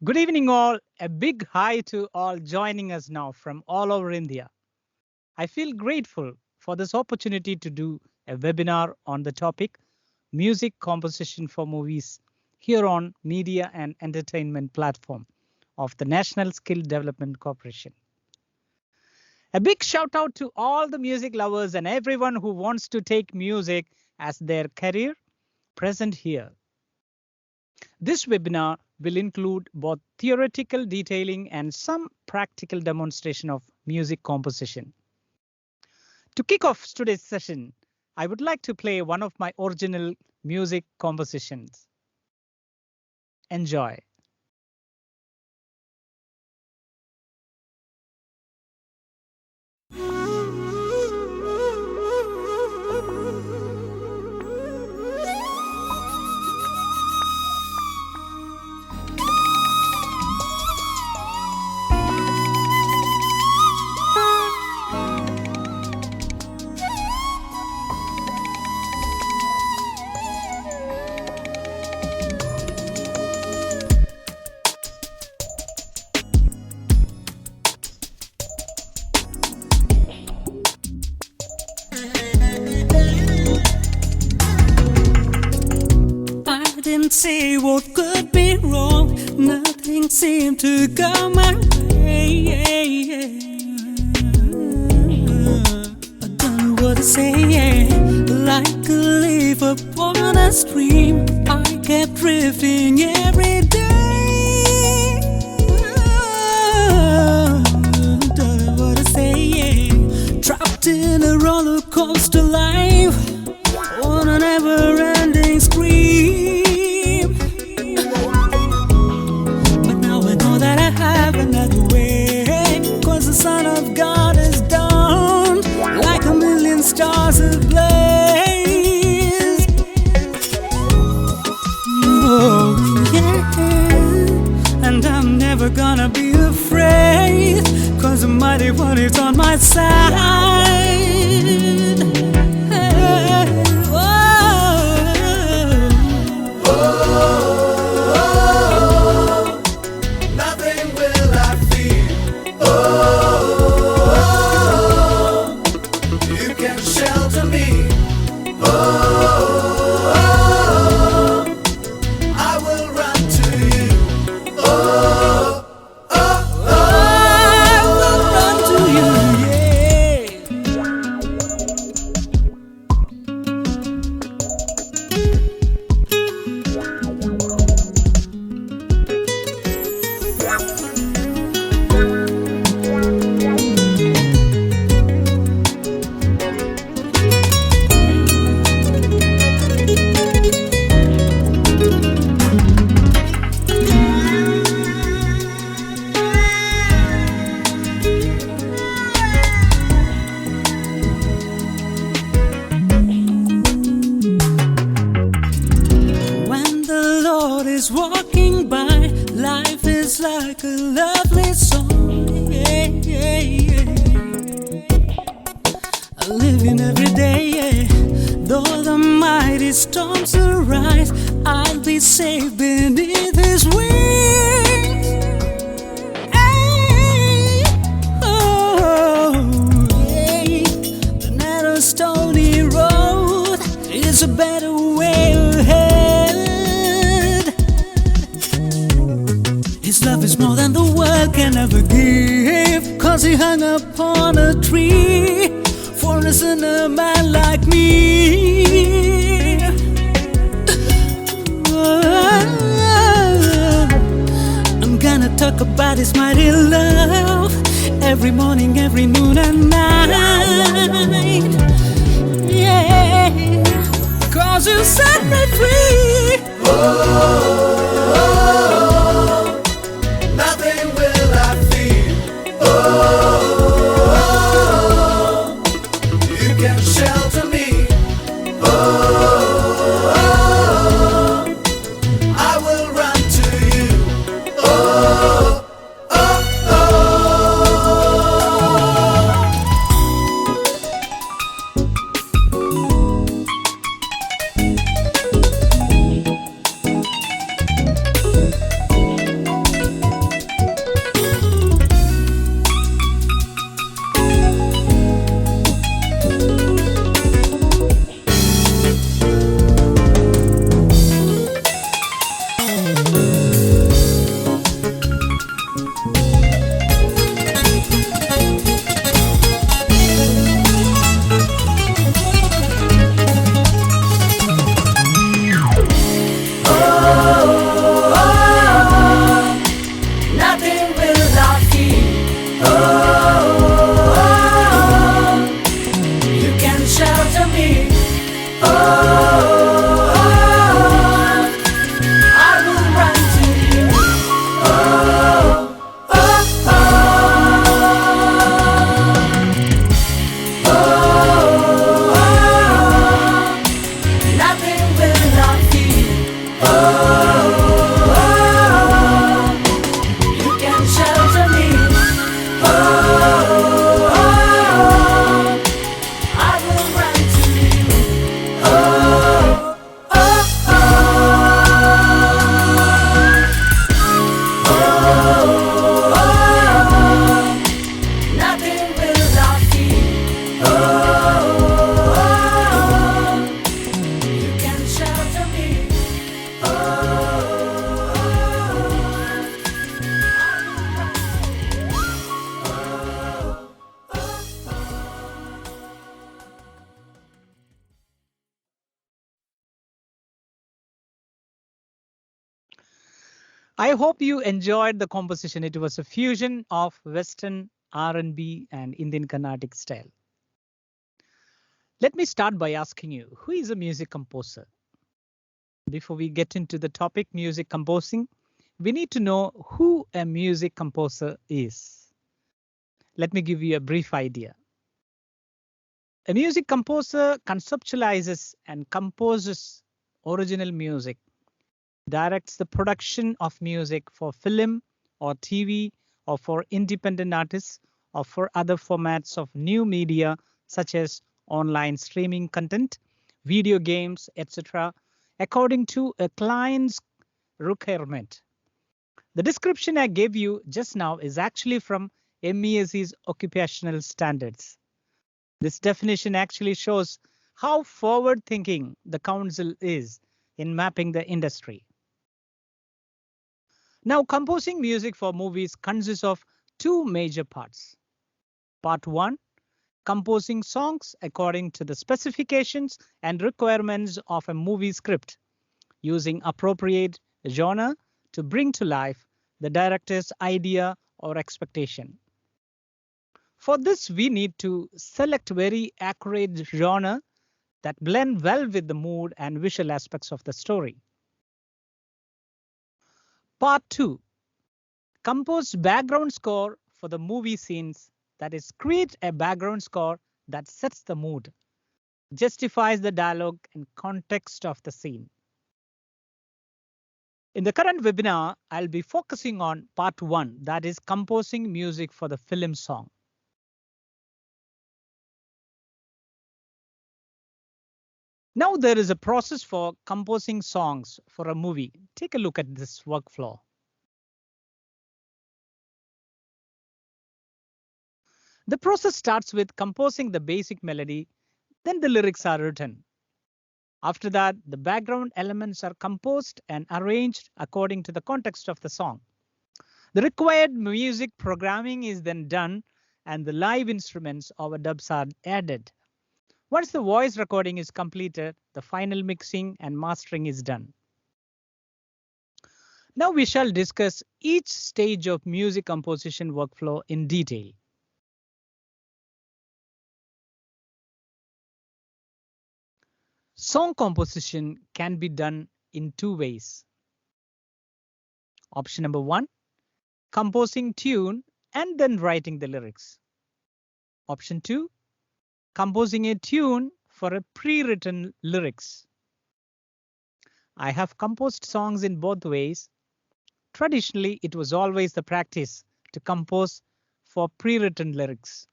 Good evening, all. A big hi to all joining us now from all over India. I feel grateful for this opportunity to do a webinar on the topic Music Composition for Movies here on Media and Entertainment platform of the National Skill Development Corporation. A big shout out to all the music lovers and everyone who wants to take music as their career present here. This webinar will include both theoretical detailing and some practical demonstration of music composition. To kick off today's session, I would like to play one of my original music compositions. Enjoy. See what could be wrong. Nothing seemed to go my way. I don't know what to say. Like a leaf upon a stream, I kept drifting every day. Don't know what to say. Trapped in a roller coaster life on a never-ending scream. Another way, 'cause the Son of God is dawned like a million stars ablaze. Oh yeah, and I'm never gonna be afraid, 'cause the mighty one is on my side. Walking by, life is like a lovely song. Living every day, though the mighty storms arise, I'll be safe beneath His wings. The narrow stony road is a better way ahead. His love is more than the world can ever give, 'cause He hung upon a tree for a sinner man like me. I'm gonna talk about His mighty love every morning, every noon and night. Yeah, 'cause You set me free. Nothing will I fear. You can shelter me. I will run to You. I hope you enjoyed the composition. It was a fusion of Western R&B and Indian Carnatic style. Let me start by asking you, who is a music composer? Before we get into the topic music composing, we need to know who a music composer is. Let me give you a brief idea. A music composer conceptualizes and composes original music, directs the production of music for film or TV or for independent artists or for other formats of new media such as online streaming content, video games, etc., according to a client's requirement. The description I gave you just now is actually from MESC's occupational standards. This definition actually shows how forward-thinking the council is in mapping the industry. Now, composing music for movies consists of two major parts. Part 1, composing songs according to the specifications and requirements of a movie script, using appropriate genre to bring to life the director's idea or expectation. For this, we need to select very accurate genre that blend well with the mood and visual aspects of the story. Part 2, compose background score for the movie scenes, that is, create a background score that sets the mood, justifies the dialogue and context of the scene. In the current webinar, I'll be focusing on part 1, that is composing music for the film song. Now there is a process for composing songs for a movie. Take a look at this workflow. The process starts with composing the basic melody, then the lyrics are written. After that, the background elements are composed and arranged according to the context of the song. The required music programming is then done and the live instruments or dubs are added. Once the voice recording is completed, the final mixing and mastering is done. Now we shall discuss each stage of music composition workflow in detail. Song composition can be done in two ways. Option number 1, composing tune and then writing the lyrics. Option 2, composing a tune for a pre-written lyrics. I have composed songs in both ways. Traditionally, it was always the practice to compose for pre-written lyrics.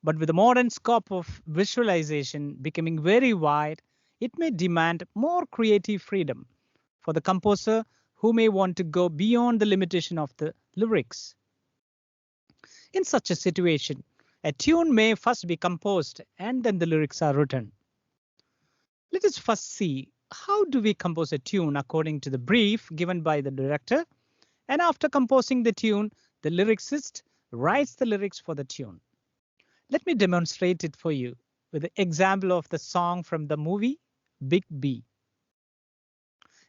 But with the modern scope of visualization becoming very wide, it may demand more creative freedom for the composer who may want to go beyond the limitation of the lyrics. In such a situation, a tune may first be composed and then the lyrics are written. Let us first see how do we compose a tune according to the brief given by the director, and after composing the tune, the lyricist writes the lyrics for the tune. Let me demonstrate it for you with the example of the song from the movie Big B.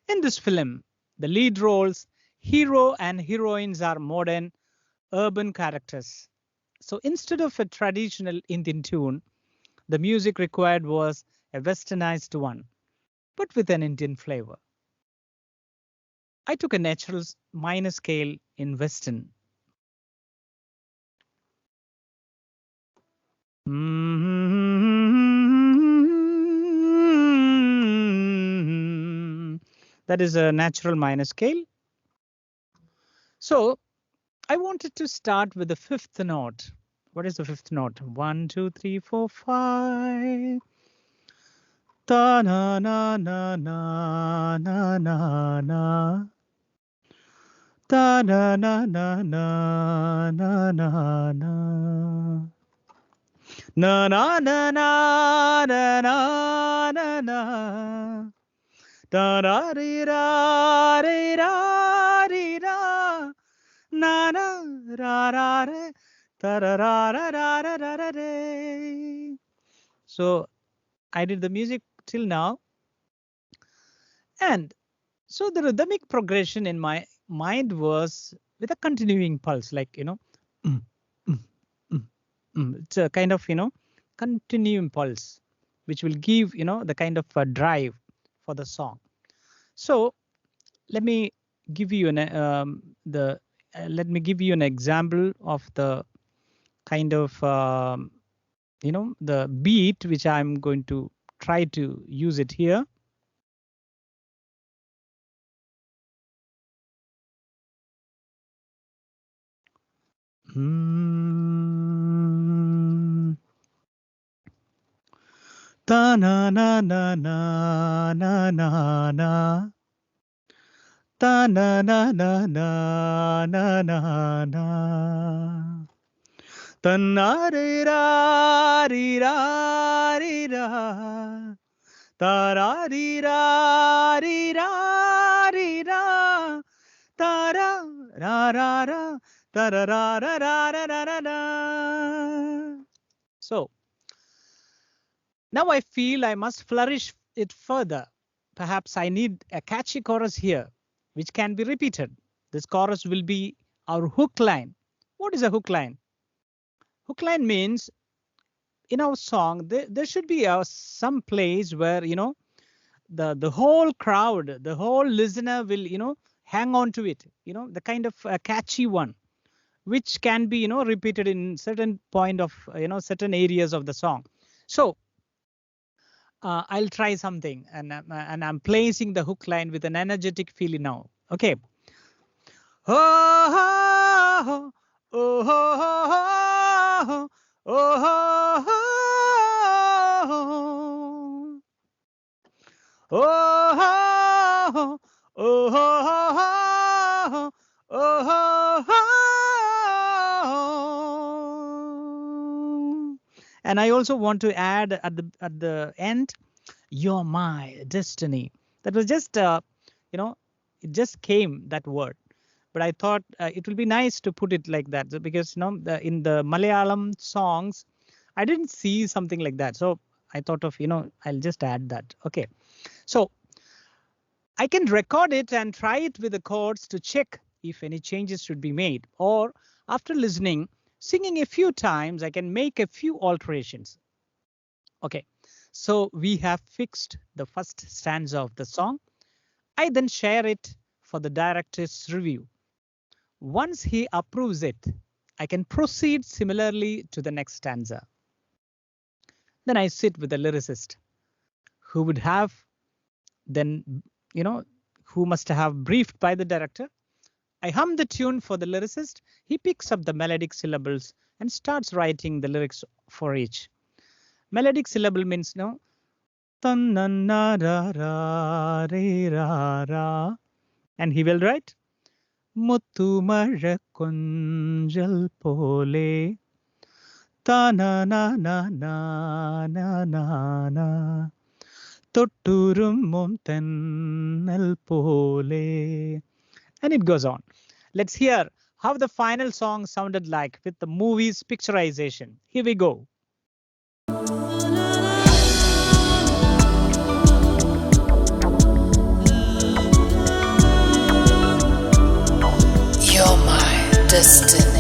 In this film, the lead roles, hero and heroines, are modern, urban characters. So instead of a traditional Indian tune, the music required was a westernized one, but with an Indian flavor. I took a natural minor scale in Western. That is a natural minor scale. So I wanted to start with the fifth note. What is the fifth note? 1, 2, 3, 4, 5. Ta na na na na na na na. Ta na na na na na na na. Na na na na na na na na. Da da di da di da di da. Na na ra ra re. Da da ra ra ra ra ra ra re. So I did the music till now. And so the rhythmic progression in my mind was with a continuing pulse, like, mm, mm, mm, it's a kind of, continuing pulse, which will give, the kind of drive for the song. So let me give you let me give you an example of the kind of, the beat which I'm going to try to use it here. Ta na na na na na na na. Ta na na na na na na na. Ta na re ra re ra re ra. Ta ra re ra re ra re ra. Ta ra ra ra ra. Ta ra ra ra ra ra ra ra. So now I feel I must flourish it further. Perhaps I need a catchy chorus here, which can be repeated. This chorus will be our hook line. What is a hook line? Hook line means in our song, there should be some place where, the whole crowd, the whole listener will, hang on to it, the kind of a catchy one, which can be, repeated in certain point of, certain areas of the song. So I'll try something, and I'm placing the hook line with an energetic feeling now. Okay. Oh, oh, oh, oh, oh, oh, oh, oh, oh. And I also want to add at the end, "You're my destiny." That was just, it just came, that word. But I thought it will be nice to put it like that, because in the Malayalam songs, I didn't see something like that. So I thought of, I'll just add that. Okay. So I can record it and try it with the chords to check if any changes should be made. Or after listening, singing a few times, I can make a few alterations. Okay. So we have fixed the first stanza of the song. I then share it for the director's review. Once he approves it, I can proceed similarly to the next stanza. Then I sit with the lyricist, who would have then, who must have briefed by the director. I hum the tune for the lyricist. He picks up the melodic syllables and starts writing the lyrics for each. Melodic syllable means tan na na ra ra re ra ra, and he will write Muttu mazha konjal pole ta na na na na na na na totturum tennal pole, and it goes on. Let's hear how the final song sounded like with the movie's picturization. Here we go. You're my destiny.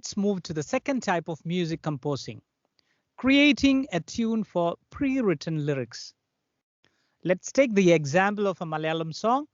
let's move to the second type of music composing, creating a tune for pre-written lyrics. Let's take the example of a Malayalam song.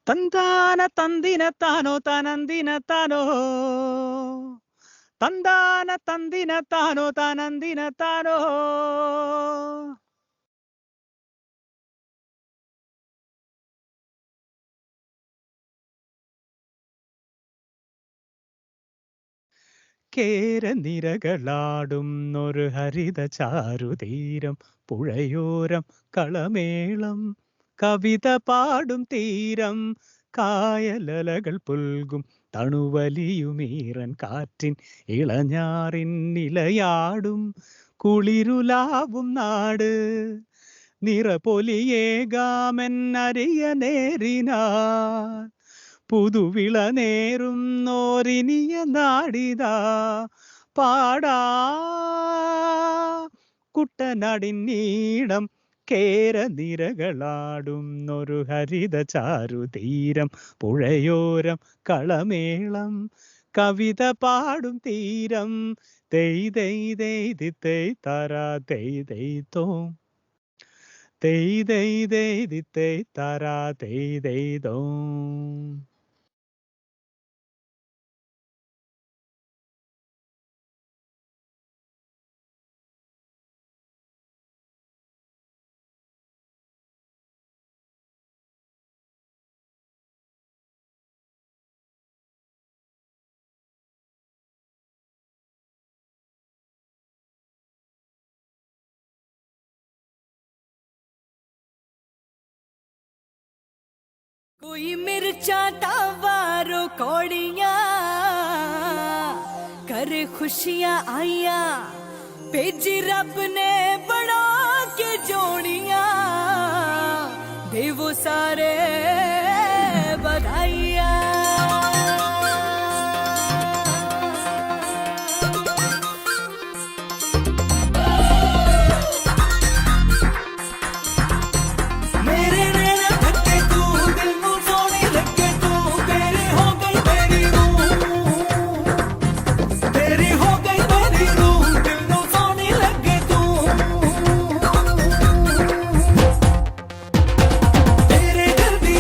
തന്താന തന്തിന താനോ തനന്തിന താനോ തന്താന തന്തിന താനോ തനന്തിന താനോ. കേരനിരകളാടും ഒരു ഹരിത ചാരുതീരം, പുഴയോരം കളമേളം കവിത പാടും തീരം, കായലലകൾ പുൽകും തണുവലിയുമീറൻ കാറ്റിൻ ഇളഞ്ഞാറിൻ ഇലയാടും കുളിരുലാവും നാട്, നിറപൊലിയേകാമെന്നറിയ നേരിനാൽ പുതുവിള നേരും നോരിനിയ നാടിതാ പാടാ കുട്ടനാടിനീടം. കേരനിരകളാടും ഒരു ഹരിത ചാരുതീരം, പുഴയോരം കളമേളം കവിത പാടും തീരം. തെയ് തെയ് തെയ് തെയ് തരാ തെയ് തെയ് തോം, തെയ് തെയ് തെയ് തെയ് തരാ തെയ് തെയ് തോം. कोई मिर्चा टावारो कौड़ियां करे खुशियां आइया, भेजी रब ने बड़ा के जोड़ियां, देवो सारे बधाइयां.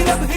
रब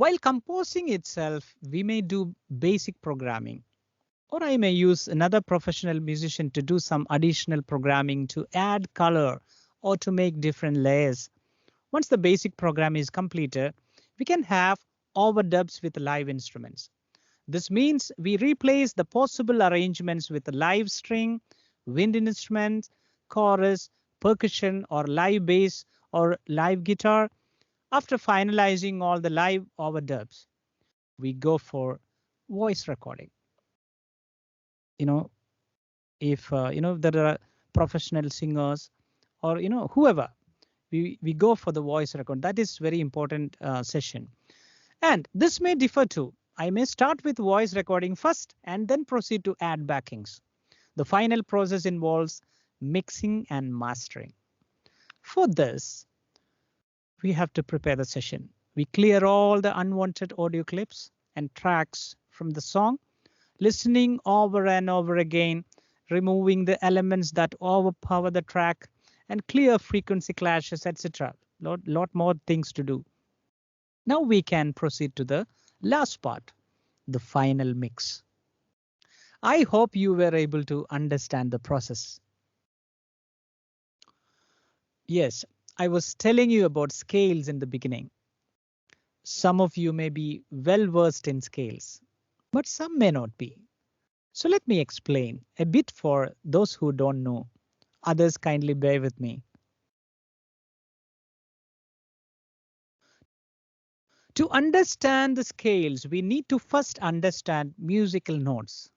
While composing itself, we may do basic programming, or I may use another professional musician to do some additional programming to add color or to make different layers. Once the basic program is completed, we can have overdubs with live instruments. This means we replace the possible arrangements with a live string, wind instruments, chorus, percussion, or live bass or live guitar. After finalizing all the live overdubs, we go for voice recording. You know, if there are professional singers or whoever, we go for the voice record. That is very important session. And this may differ too. I may start with voice recording first and then proceed to add backings. The final process involves mixing and mastering. For this, we have to prepare the session. We clear all the unwanted audio clips and tracks from the song, listening over and over again, removing the elements that overpower the track, and clear frequency clashes, etc. Lot more things to do. Now we can proceed to the last part, the final mix. I hope you were able to understand the process. Yes, I was telling you about scales in the beginning. Some of you may be well versed in scales, but some may not be. So let me explain a bit for those who don't know. Others kindly bear with me. To understand the scales, we need to first understand musical notes.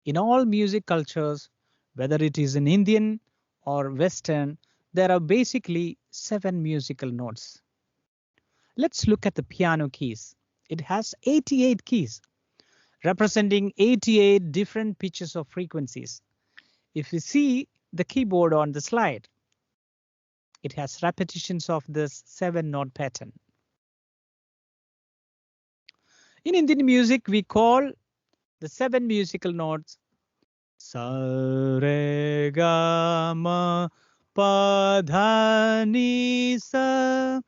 In all music cultures, whether it is in Indian or Western, there are basically 7 musical notes. Let's look at the piano keys. It has 88 keys, representing 88 different pitches of frequencies. If you see the keyboard on the slide, it has repetitions of this 7-note pattern. In Indian music, we call the 7 musical notes sa re ga ma pa dha ni sa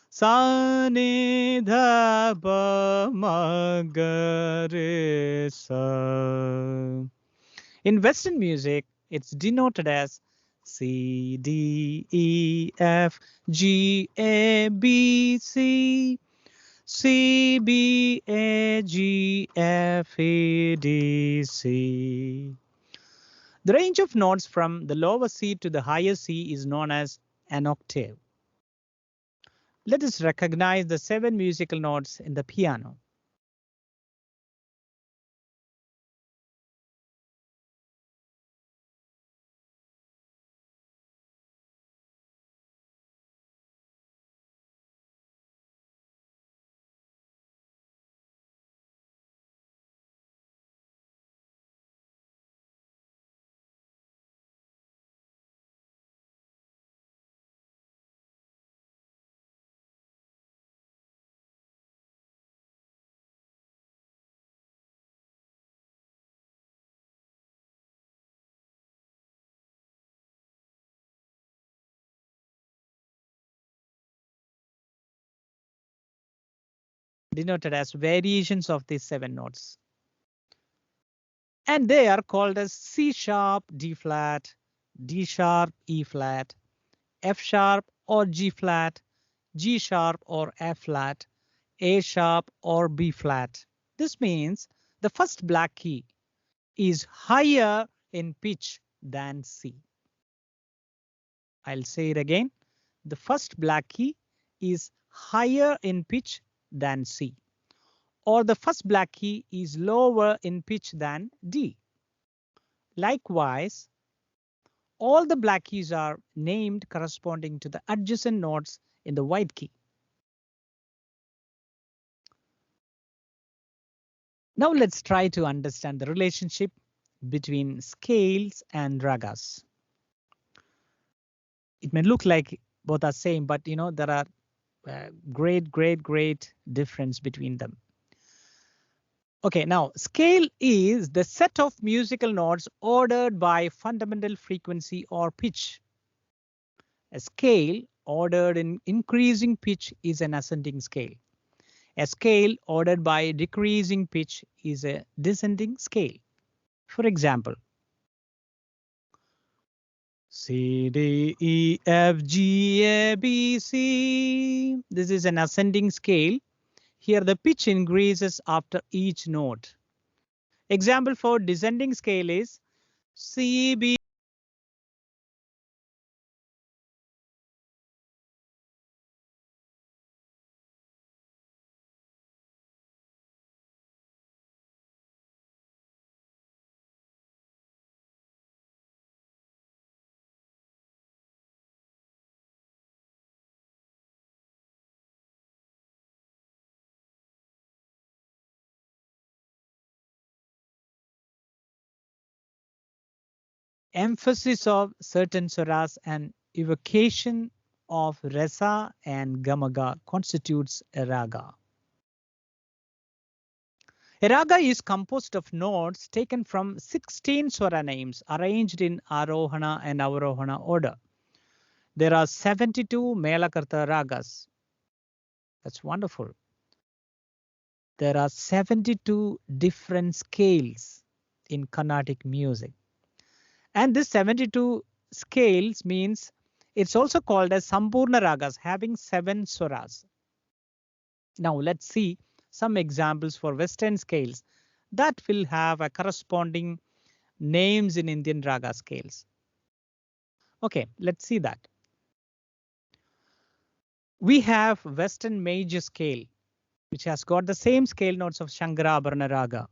sa ni dha pa ma ga re sa. In Western music, it's denoted as C, D, E, F, G, A, B, C, C, B, A, G, F, E, D, C. The range of notes from the lower C to the higher C is known as an octave. Let us recognize the 7 musical notes in the piano. Denoted as variations of these 7 notes. And they are called as C sharp, D flat, D sharp, E flat, F sharp or G flat, G sharp or F flat, A sharp or B flat. This means the first black key is higher in pitch than C. I'll say it again. The first black key is higher in pitch than C, or the first black key is lower in pitch than D. Likewise, all the black keys are named corresponding to the adjacent notes in the white key. Now let's try to understand the relationship between scales and ragas. It may look like both are same, but there are great difference between them. Okay, now scale is the set of musical notes ordered by fundamental frequency or pitch. A scale ordered in increasing pitch is an ascending scale. A scale ordered by decreasing pitch is a descending scale. For example, C, D, E, F, G, A, B, C. This is an ascending scale. Here the pitch increases after each note. Example for descending scale is C, B. Emphasis of certain swaras and evocation of rasa and gamaga constitutes a raga. A raga is composed of notes taken from 16 swara names arranged in Arohana and Avarohana order. There are 72 Melakarta ragas. That's wonderful. There are 72 different scales in Carnatic music. And this 72 scales means it's also called as Sampurna ragas, having 7 swaras. Now let's see some examples for Western scales that will have a corresponding names in Indian raga scales. Okay, let's see that. We have Western major scale, which has got the same scale notes of Shankarabharana raga.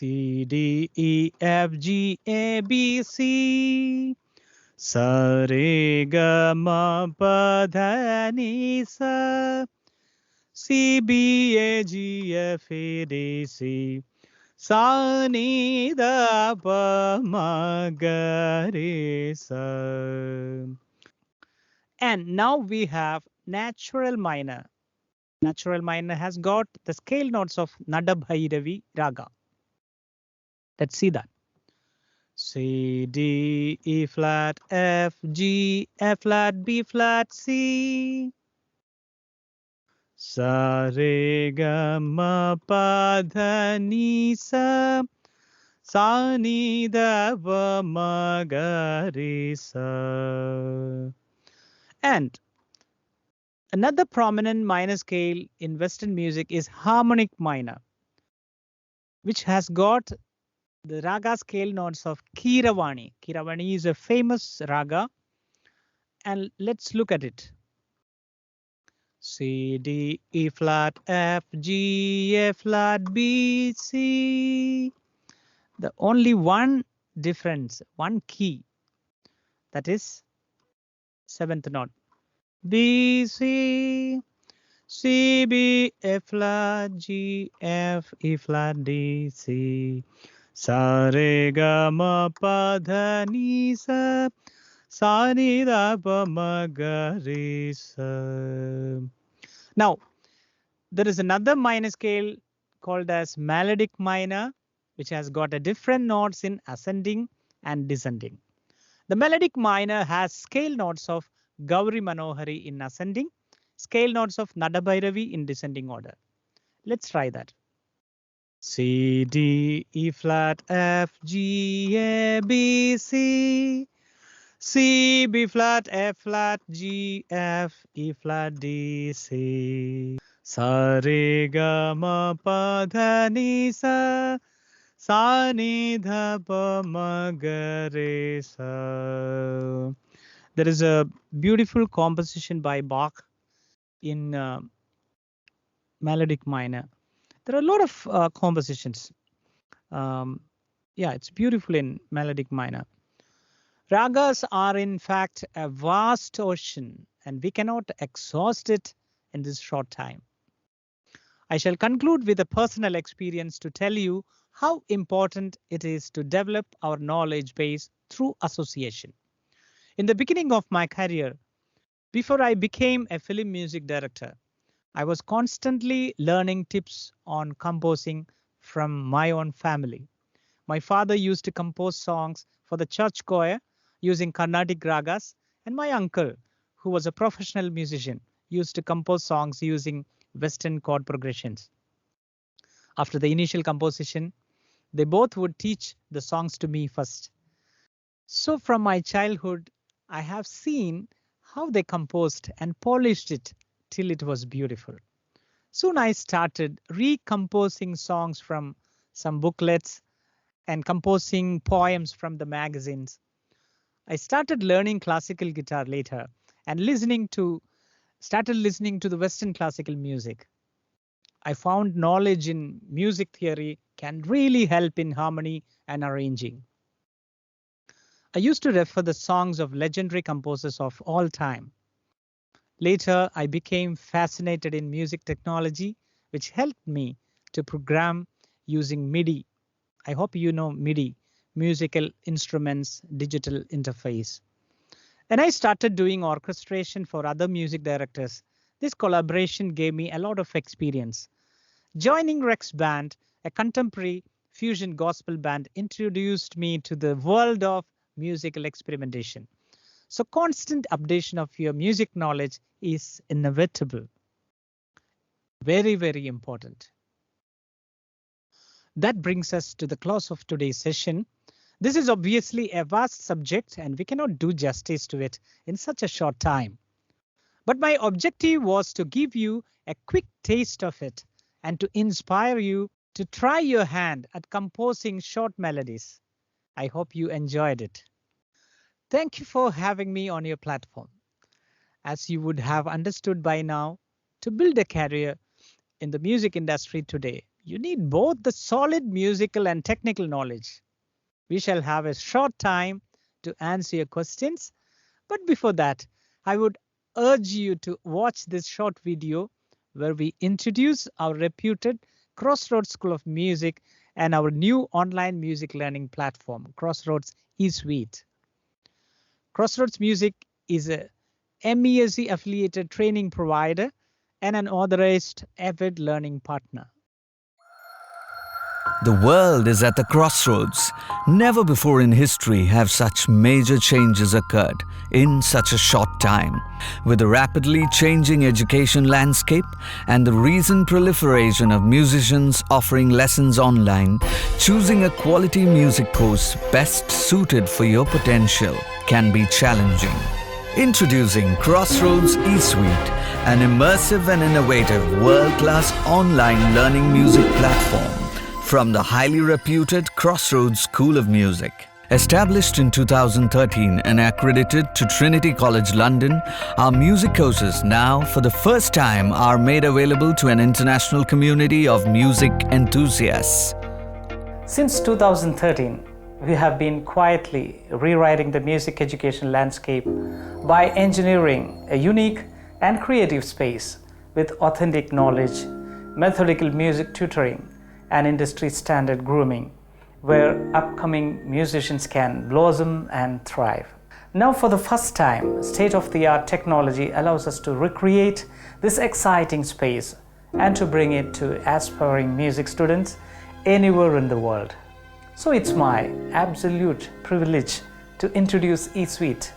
C, D, E, F, G, A, B, C. Sa, re, ga, ma, pa, dha, ni, sa. C, B, A, G, F, A, D, C. Sa, ni, da, pa, ma, ga, re, sa. And now we have natural minor. Natural minor has got the scale notes of Nadabhairavi raga. Let's see that. C, D, E flat, F, G, F flat, B flat, C. Sa, re, ga, ma, pa, dha, ni, sa. Sa, ni, da, pa, ma, ga, re, sa. And another prominent minor scale in Western music is harmonic minor, which has got the raga scale notes of Kiravani. Kiravani is a famous raga, and let's look at it. C, D, E flat, F, G, A flat, B, C. The only one difference, one key, that is 7th note. B, C, C, B, F flat, G, F, E flat, D, C. Sa, re, ga, ma, pa, dha, ni, sa. Sa, ni, da, pa, ma, ga, re, sa. Now, there is another minor scale called as melodic minor, which has got a different notes in ascending and descending. The melodic minor has scale notes of Gauri Manohari in ascending, scale notes of Nadabhairavi in descending order. Let's try that. C, D, E flat, F, G, A, B, C. C, B flat, F flat, G, F, E flat, D, C. Sa, re, ga, ma, pa, dha, ni, sa. Sa, ni, dha, pa, ma, ga, re, sa. There is a beautiful composition by Bach in melodic minor. There are a lot of compositions. Yeah, it's beautiful in melodic minor. Ragas are in fact a vast ocean, and we cannot exhaust it in this short time. I shall conclude with a personal experience to tell you how important it is to develop our knowledge base through association. In the beginning of my career, before I became a film music director, I was constantly learning tips on composing from my own family. My father used to compose songs for the church choir using Carnatic ragas, and my uncle, who was a professional musician, used to compose songs using Western chord progressions. After the initial composition, they both would teach the songs to me first. So from my childhood, I have seen how they composed and polished it till it was beautiful. Soon I started recomposing songs from some booklets and composing poems from the magazines. I started learning classical guitar later and started listening to the Western classical music. I found knowledge in music theory can really help in harmony and arranging. I used to refer the songs of legendary composers of all time. Later, I became fascinated in music technology, which helped me to program using MIDI. I hope you know MIDI, musical instruments digital interface. And I started doing orchestration for other music directors. This collaboration gave me a lot of experience. Joining Rex Band, a contemporary fusion gospel band, introduced me to the world of musical experimentation. So constant updation of your music knowledge is inevitable. Very, very important. That brings us to the close of today's session. This is obviously a vast subject and we cannot do justice to it in such a short time. But my objective was to give you a quick taste of it and to inspire you to try your hand at composing short melodies. I hope you enjoyed it. Thank you for having me on your platform. As you would have understood by now, to build a career in the music industry today, you need both the solid musical and technical knowledge. We shall have a short time to answer your questions, but before that, I would urge you to watch this short video where we introduce our reputed Crossroads School of Music and our new online music learning platform, Crossroads eSuite. Crossroads Music is a MESC affiliated training provider and an authorized AVID Learning Partner. The world is at the crossroads. Never before in history have such major changes occurred in such a short time. With the rapidly changing education landscape and the recent proliferation of musicians offering lessons online, choosing a quality music course best suited for your potential can be challenging. Introducing Crossroads eSuite, an immersive and innovative world-class online learning music platform from the highly reputed Crossroads School of Music. Established in 2013 and accredited to Trinity College London, our music courses now, for the first time, are made available to an international community of music enthusiasts. Since 2013, we have been quietly rewriting the music education landscape by engineering a unique and creative space with authentic knowledge, methodical music tutoring, and industry standard grooming, where upcoming musicians can blossom and thrive. Now, for the first time, state-of-the-art technology allows us to recreate this exciting space and to bring it to aspiring music students anywhere in the world. So it's my absolute privilege to introduce eSuite,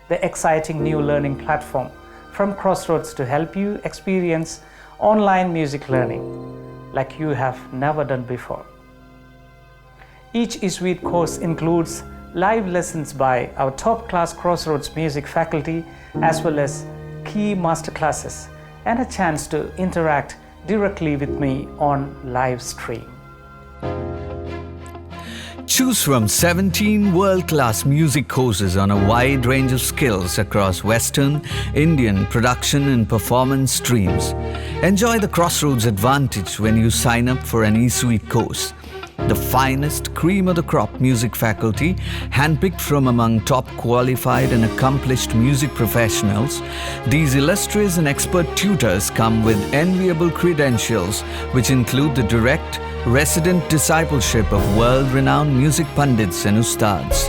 the exciting new learning platform from Crossroads to help you experience online music learning like you have never done before. Each eSuite course includes live lessons by our top-class Crossroads music faculty, as well as key masterclasses and a chance to interact directly with me on live stream. Choose from 17 world-class music courses on a wide range of skills across Western, Indian, production and performance streams. Enjoy the Crossroads advantage when you sign up for an eSuite course. The finest cream of the crop music faculty, handpicked from among top qualified and accomplished music professionals, these illustrious and expert tutors come with enviable credentials which include the direct, resident discipleship of world-renowned music pundits and ustads,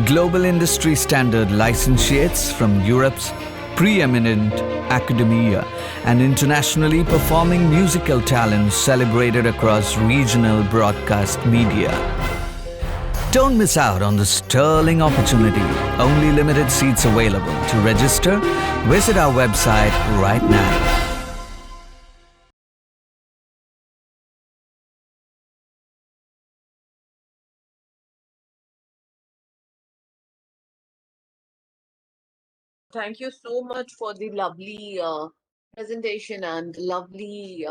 global industry standard licentiates from Europe's preeminent academia, and internationally performing musical talents celebrated across regional broadcast media. Don't miss out on this sterling opportunity. Only limited seats available. To register, visit our website right now. Thank you so much for the lovely presentation and lovely,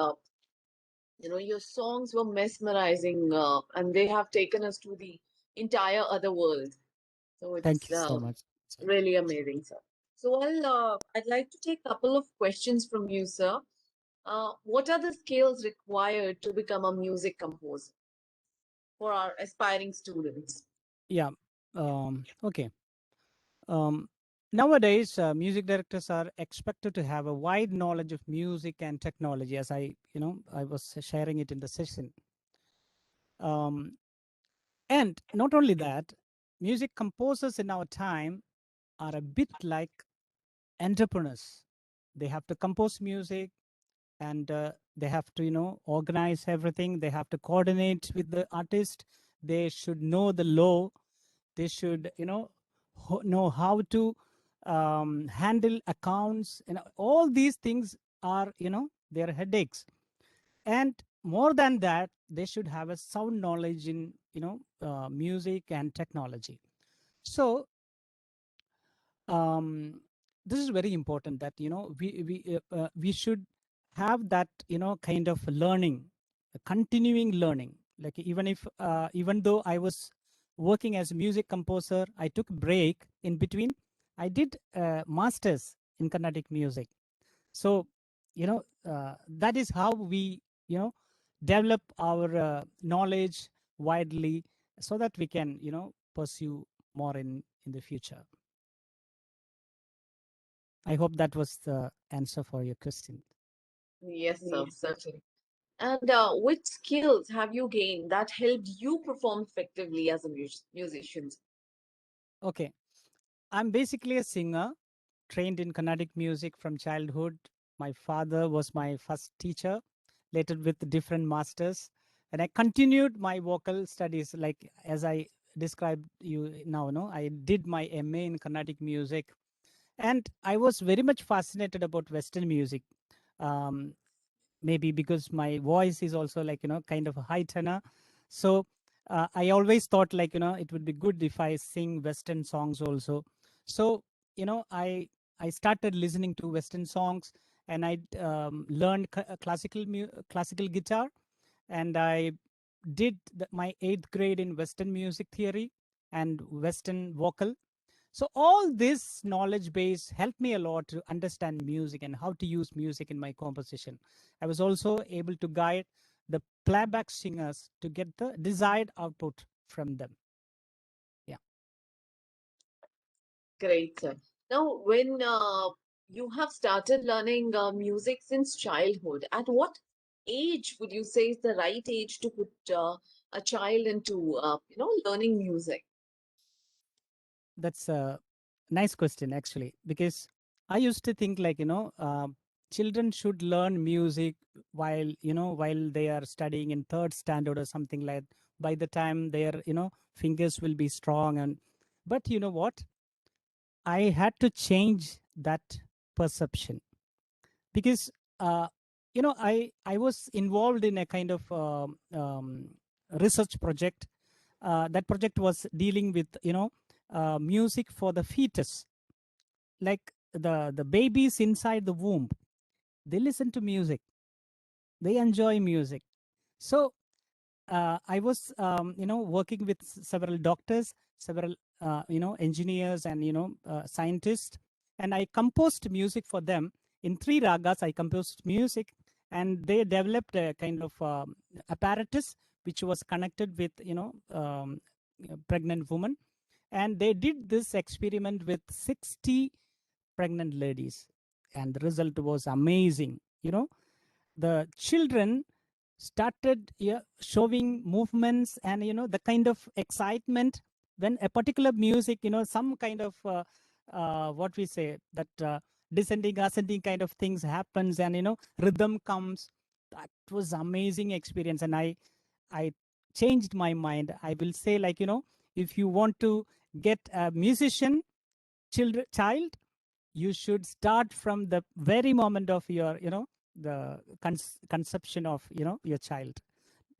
your songs were mesmerizing and they have taken us to the entire other world. So Thank it's you so much. really amazing, sir. So, I'd like to take a couple of questions from you, sir. What are the skills required to become a music composer for our aspiring students? Yeah. Okay. Um, Nowadays, music directors are expected to have a wide knowledge of music and technology, as I was sharing it in the session. And not only that, music composers in our time are a bit like entrepreneurs. They have to compose music, and they have to organize everything. They have to coordinate with the artist. They should know the law. They should know how to handle accounts, and all these things are their headaches. And more than that, they should have a sound knowledge in music and technology. So this is very important, that we should have that kind of learning, continuing learning. Like, even though I was working as a music composer, I took a break in between. I did masters in Carnatic music. So that is how we develop our knowledge widely, so that we can pursue more in the future. I hope that was the answer for your question. Yes, sir, certainly. And which skills have you gained that helped you perform effectively as a musician? Okay, I'm basically a singer, trained in Carnatic music from childhood. My father was my first teacher, later with different masters, and I continued my vocal studies. Like, as I described you now, no, I did my MA in Carnatic music, and I was very much fascinated about Western music. Um, Maybe because my voice is also like kind of a high tenor. So I always thought, like, it would be good if I sing Western songs also. So I started listening to Western songs, and I learned classical guitar, and I did my 8th grade in Western music theory and Western vocal. So all this knowledge base helped me a lot to understand music and how to use music in my composition. I was also able to guide the playback singers to get the desired output from them. Yeah. Great, sir. Now, when you have started learning music since childhood, at what age would you say is the right age to put a child into, learning music? That's a nice question, actually, because I used to think, like, children should learn music while they are studying in 3rd standard or something like that. By the time their fingers will be strong. And but you know what, I had to change that perception, because I was involved in a kind of research project. That project was dealing with music for the fetus, like the babies inside the womb. They listen to music, they enjoy music. So I was working with several doctors, several engineers, and scientists, and I composed music for them in 3 ragas. I composed music, and they developed a kind of apparatus which was connected with pregnant woman, and they did this experiment with 60 pregnant ladies, and the result was amazing. The children started showing movements, and the kind of excitement when a particular music, some kind of what we say, that descending ascending kind of things happens, and rhythm comes. That was amazing experience, and I changed my mind. I will say, like, if you want to get a musician child, you should start from the very moment of your, the conception of, your child.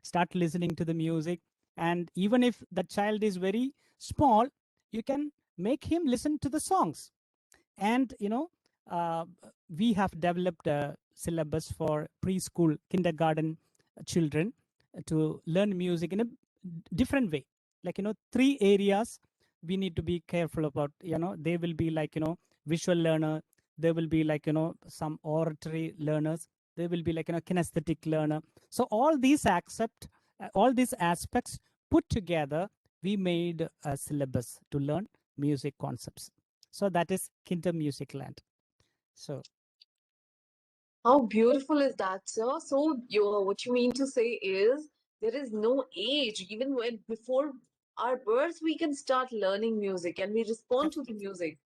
Start listening to the music, and even if the child is very small, you can make him listen to the songs. And uh, we have developed a syllabus for preschool, kindergarten children to learn music in a different way. Like 3 areas we need to be careful about. They will be like visual learner, there will be like some auditory learners, there will be like kinesthetic learner. So all these all these aspects put together, we made a syllabus to learn music concepts. So that is Kinder Musicland. So How beautiful is that, sir? So what you mean to say is there is no age. Even when before our birth, we can start learning music and we respond to the music.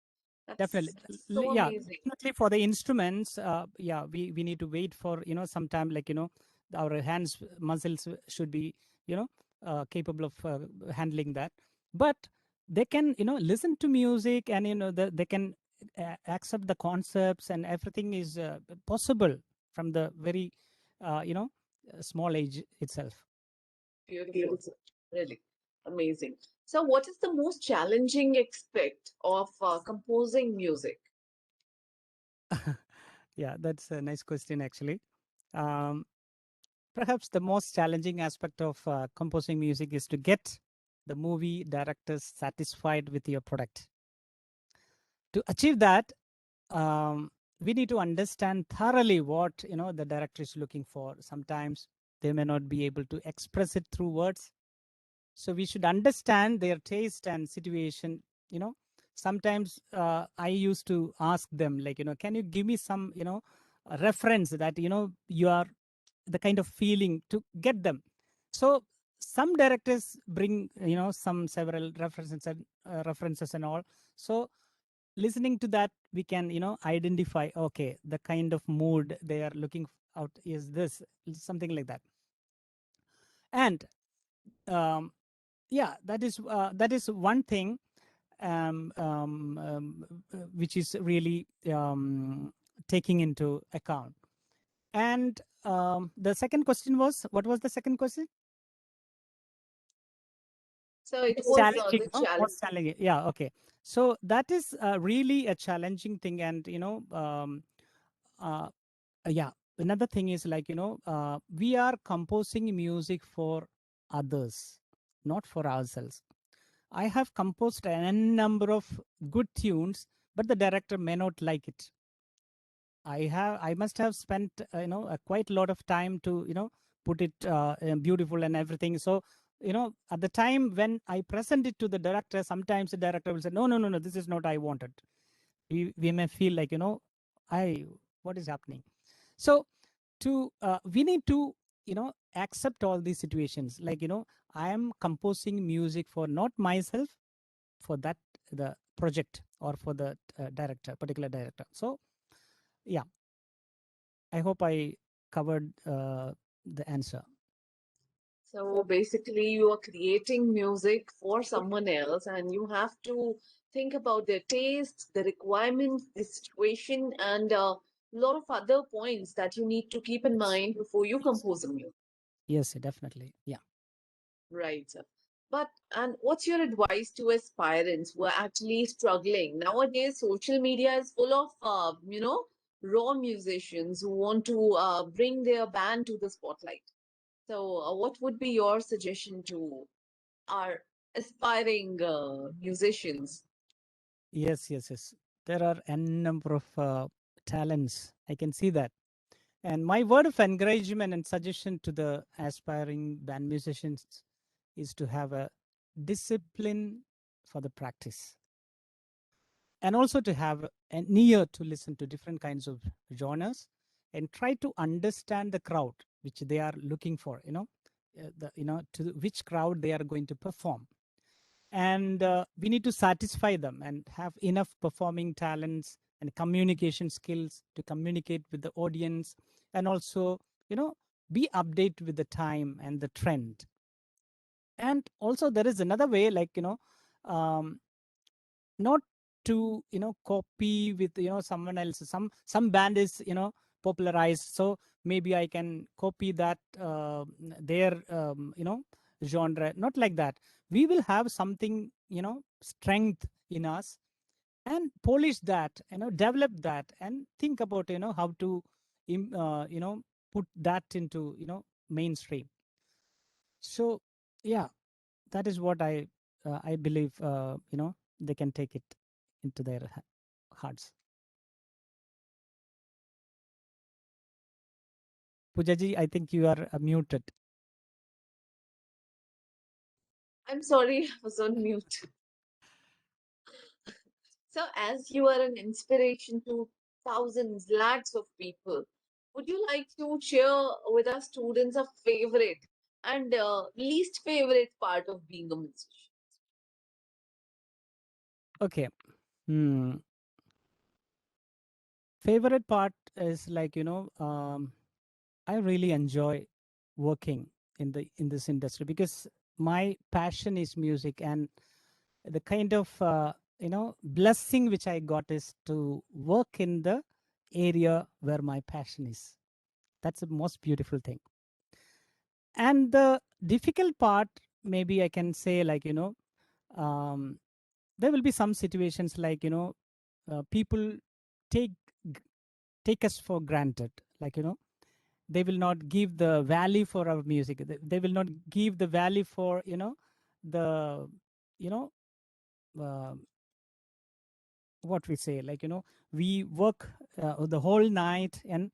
definitely, That's so yeah, amazing. definitely for the instruments. Yeah, we need to wait for some time, like our hands muscles should be capable of handling that. But they can listen to music, and they can accept the concepts, and everything is possible from the very small age itself. Beautiful, sir. Really amazing. So, what is the most challenging aspect of composing music? Yeah, that's a nice question, actually. um, Perhaps the most challenging aspect of composing music is to get the movie directors satisfied with your product. To achieve that, we need to understand thoroughly what the director is looking for. Sometimes they may not be able to express it through words, so we should understand their taste and situation. Sometimes I used to ask them, like, can you give me some a reference that you are the kind of feeling to get them. So some directors bring some several references and all. So listening to that, we can identify, okay, the kind of mood they are looking out is this, something like that. And yeah, that is one thing, which is really taking into account. And the second question was, what was the second question? So, it It's was challenging, the no? challenge. What's challenging? Yeah, okay. So that is really a challenging thing. And uh, yeah, another thing is, like, we are composing music for others, not for ourselves. I have composed a number of good tunes, but the director may not like it. I must have spent a quite a lot of time to put it beautiful and everything. So at the time when I present it to the director, sometimes the director will say, no, no, no, no, this is not I wanted. We may feel like I what is happening. So to we need to accept all these situations, like I am composing music for not myself, for that the project, or for the particular director. So yeah, I hope I covered the answer. So basically, you are creating music for someone else, and you have to think about their tastes, the requirements, the situation, and a lot of other points that you need to keep in Yes. mind before you Yes. compose a music. Yes, definitely. Yeah. Right, sir. And what's your advice to aspirants who are actually struggling? Nowadays, social media is full of, raw musicians who want to bring their band to the spotlight. So, what would be your suggestion to our aspiring musicians? Yes, yes, yes. There are a number of talents. I can see that. And my word of encouragement and suggestion to the aspiring band musicians is to have a discipline for the practice, and also to have an ear to listen to different kinds of genres, and try to understand the crowd which they are looking for, to which crowd they are going to perform. And we need to satisfy them and have enough performing talents and communication skills to communicate with the audience, and also be updated with the time and the trend. And also there is another way, like, um, not to, copy with, someone else. Some band is, popularized, so maybe I can copy that, their, genre. Not like that. We will have something, strength in us, and polish that, develop that, and think about, how to put that into, mainstream. So yeah, that is what I believe, they can take it into their hearts. Pujaji, I think you are muted. I'm sorry, I was on mute. So, as you are an inspiration to thousands, lakhs of people, would you like to share with our students a favorite and least favorite part of being a musician? Okay. Hmm. Favorite part is, like, I really enjoy working in this industry, because my passion is music, and the kind of, blessing which I got is to work in the area where my passion is. That's the most beautiful thing. And the difficult part, maybe I can say, like, um, there will be some situations, like, people take take us for granted, like, they will not give the value for our music. They will not give the value for, the, you know uh, what we say, like, we work the whole night, and,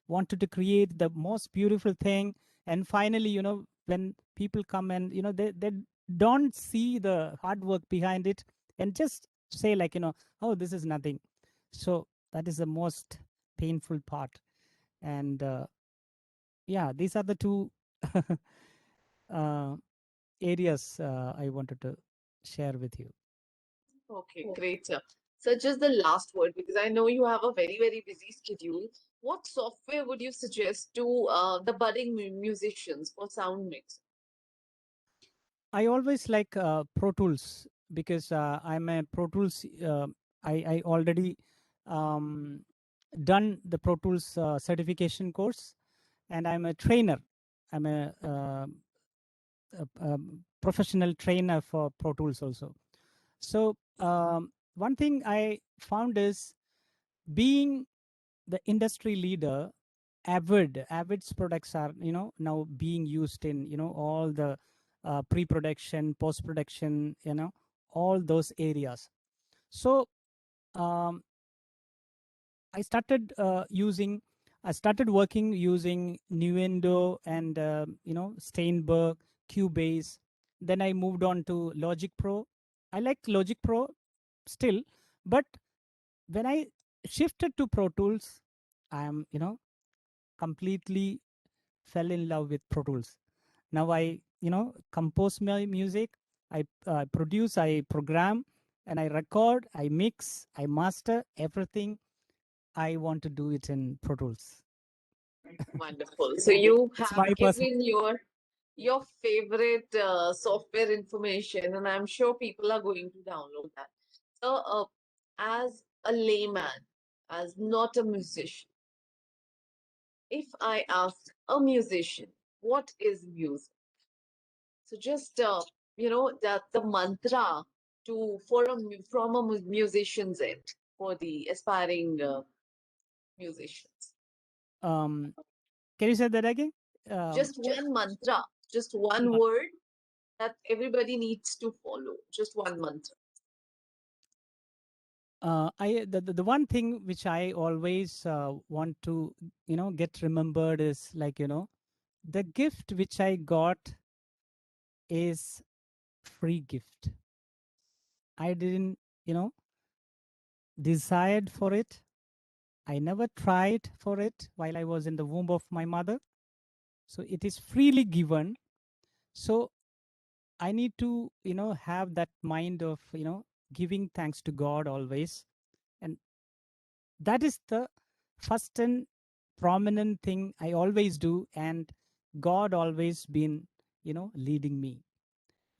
wanted to create the most beautiful thing, and finally, when people come, and, they don't see the hard work behind it, and just say, like, oh, this is nothing. So that is the most painful part. And yeah, these are the two uh, areas I wanted to share with you. Okay, great, sir. So, just the last word, because I know you have a very, very busy schedule. What software would you suggest to the budding musicians for sound mix? I always like Pro Tools, because I'm a Pro Tools. I already um, done the Pro Tools certification course, and I'm a trainer. I'm a professional trainer for Pro Tools also. So one thing I found is, being the industry leader, Avid's products are, now being used in, all the pre-production, post-production, all those areas. So um, I started working using Nuendo and, Steinberg, Cubase. Then I moved on to Logic Pro. I like Logic Pro still, but when I shifted to Pro Tools, I am, completely fell in love with Pro Tools. Now I, compose my music, I produce, I program, and I record, I mix, I master everything. I want to do it in Pro Tools. Wonderful. So you It's have my personal. given your favorite software information, and I'm sure people are going to download that. So, as a layman, as not a musician, if I asked a musician, what is music? So just that the mantra to from a musician's end for the aspiring musicians. Um, can you say that again? Um, Just one mantra, just one word that everybody needs to follow. Just one mantra. the one thing which I always want to, get remembered is, like, the gift which I got is free gift. I didn't, desired for it. I never tried for it while I was in the womb of my mother. So it is freely given. So I need to, have that mind of, giving thanks to God always. And that is the first and prominent thing I always do. And God always been, leading me.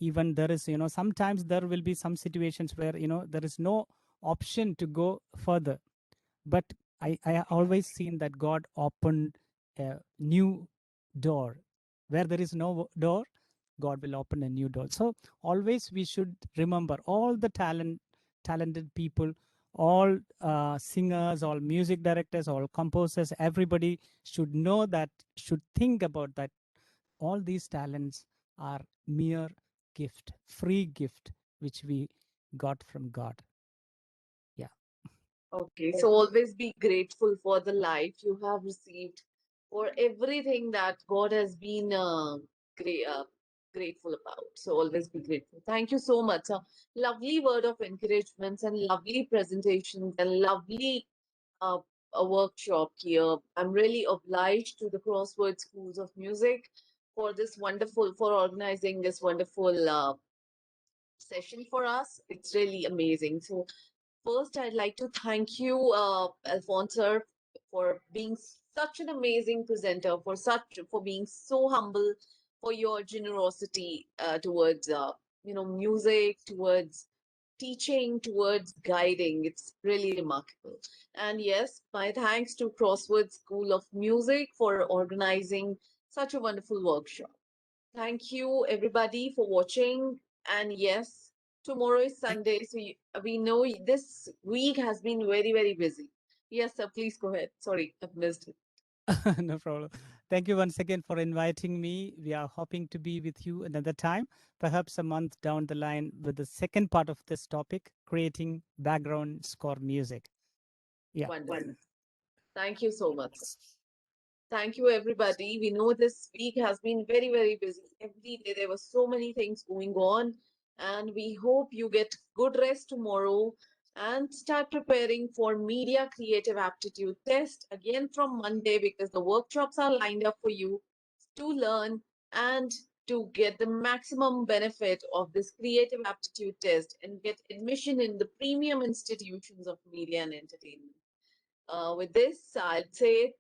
even there is, sometimes there will be some situations where, there is no option to go further. But I always seen that God opened a new door. Where there is no door, God will open a new door. So always we should remember all the talented people, all singers, all music directors, all composers, everybody should know that, should think about that. All these talents are mere gift, free gift, which we got from God. Yeah. Okay, so always be grateful for the life you have received, for everything that God has been grateful about. So always be grateful. Thank you so much. Lovely word of encouragement and lovely presentations and lovely uh, a workshop here. I'm really obliged to the Crossroads Schools of Music for this wonderful, for organizing this wonderful session for us. It's really amazing. So first, I'd like to thank you, Alphonse, sir, for being such an amazing presenter, for being so humble, for your generosity towards music, towards teaching, towards guiding. It's really remarkable. And yes, my thanks to Crossroads School of Music for organizing such a wonderful workshop. Thank you, everybody, for watching. And yes, tomorrow is Sunday, so we know this week has been very, very busy. Yes, sir, please go ahead. Sorry, I've missed it. No problem. Thank you once again for inviting me. We are hoping to be with you another time, perhaps a month down the line, with the second part of this topic, creating background score music. Yeah. Wonderful. Thank you so much, sir. Thank you, everybody. We know this week has been very, very busy. Every day there were so many things going on, and we hope you get good rest tomorrow and start preparing for media creative aptitude test again from Monday, because the workshops are lined up for you to learn and to get the maximum benefit of this creative aptitude test and get admission in the premium institutions of media and entertainment. With this, I'd say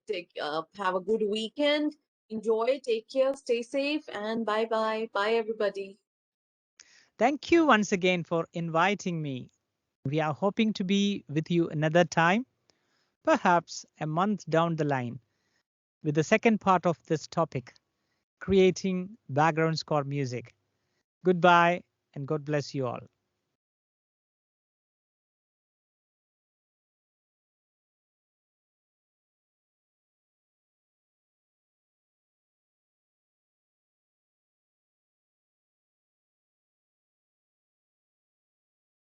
have a good weekend. Enjoy, take care, stay safe, and bye bye. Bye, everybody. Thank you once again for inviting me. We are hoping to be with you another time, perhaps a month down the line, with the second part of this topic, creating background score music. Goodbye and God bless you all.